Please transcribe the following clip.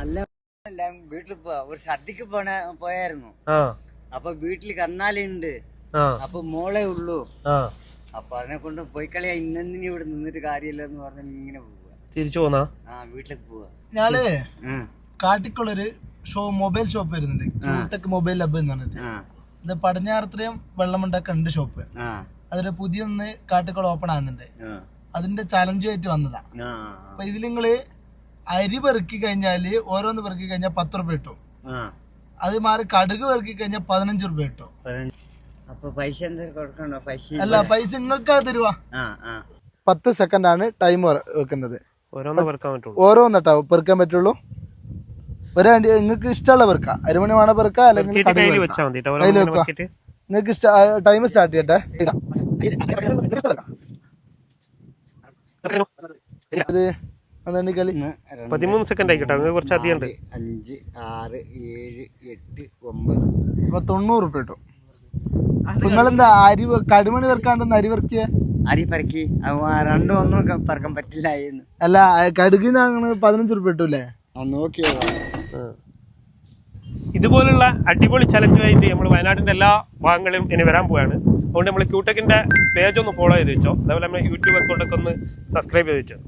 അല്ല വീട്ടിൽ ഒരു സദ്യക്ക് പോയായിരുന്നു. അപ്പൊ വീട്ടില് കന്നാലുണ്ട്. അപ്പൊ മോളെ ഉള്ളൂ. അപ്പൊ അതിനെ കൊണ്ട് പോയി കളിയാ. ഇന്നെന്തിനും ഇവിടെ നിന്നിട്ട് കാര്യമില്ലെന്ന് പറഞ്ഞ ഇങ്ങനെ പോവാ. തിരിച്ചു പോന്നാ വീട്ടിലേക്ക് പോവാ. ഞാന് കാട്ടിക്കുള്ളൊരു മൊബൈൽ ഷോപ്പ് വരുന്നുണ്ട്, ക്യൂടെക് മൊബൈൽ ലബ് എന്ന് പറഞ്ഞിട്ട്. ഇത് പടിഞ്ഞാറത്രയും വെള്ളമുണ്ടൊക്കെ ഉണ്ട് ഷോപ്പ്. അതിന് പുതിയൊന്ന് കാട്ടിക്കുളം ഓപ്പൺ ആകുന്നുണ്ട്. അതിന്റെ ചലഞ്ചുമായിട്ട് വന്നതാ. അപ്പൊ ഇതിൽ നിങ്ങള് അരി പെറുക്കി കഴിഞ്ഞാല് ഓരോന്ന് പെറുക്കി കഴിഞ്ഞാൽ 10 രൂപ കിട്ടും. അത് മാറി കടുക് പെറുക്കി കഴിഞ്ഞാൽ 15 രൂപ കിട്ടും. അല്ല, പൈസ നിങ്ങൾക്ക് തരുവാ. 10 സെക്കൻഡ് ആണ് ടൈം വെക്കുന്നത്. ഓരോന്നിട്ടാ പെറുക്കാൻ പറ്റുള്ളൂ. നിങ്ങൾക്ക് ഇഷ്ടമുള്ള പെറുക്ക, അരിമണി വേണ പെറുക്ക, അല്ലെങ്കിൽ നിങ്ങൾക്ക് ഇഷ്ട ടൈം സ്റ്റാർട്ട് ചെയ്യട്ടെ. ഇത് 13 സെക്കൻഡ് ആയിക്കോട്ടെ, കുറച്ച് അധികം ഉണ്ട്. 5, 6, 7, 8, 9. ഇപ്പൊ 90 രൂപ കിട്ടും. നിങ്ങളെന്താ അരി കടുമണി പെറുക്കാണ്ടെന്ന് അരി പെറുക്കിയ? അരി പെറുക്കി രണ്ടും ഒന്നും പെറുക്കാൻ പറ്റില്ല. അല്ല, കടുകിന് അങ്ങനെ 15 രൂപ കിട്ടൂലേ? നോക്കിയോ? ഇതുപോലുള്ള അടിപൊളി ചലഞ്ചുമായിട്ട് നമ്മൾ വയനാടിന്റെ എല്ലാ ഭാഗങ്ങളിലും ഇനി വരാൻ പോവാണ്. അതുകൊണ്ട് നമ്മൾ ക്യൂടെക്കിന്റെ പേജ് ഒന്ന് ഫോളോ ചെയ്ത് വെച്ചോ. അതേപോലെ നമ്മൾ യൂട്യൂബ് അക്കൗണ്ടൊക്കെ ഒന്ന് സബ്സ്ക്രൈബ് ചെയ്ത് വെച്ചോ.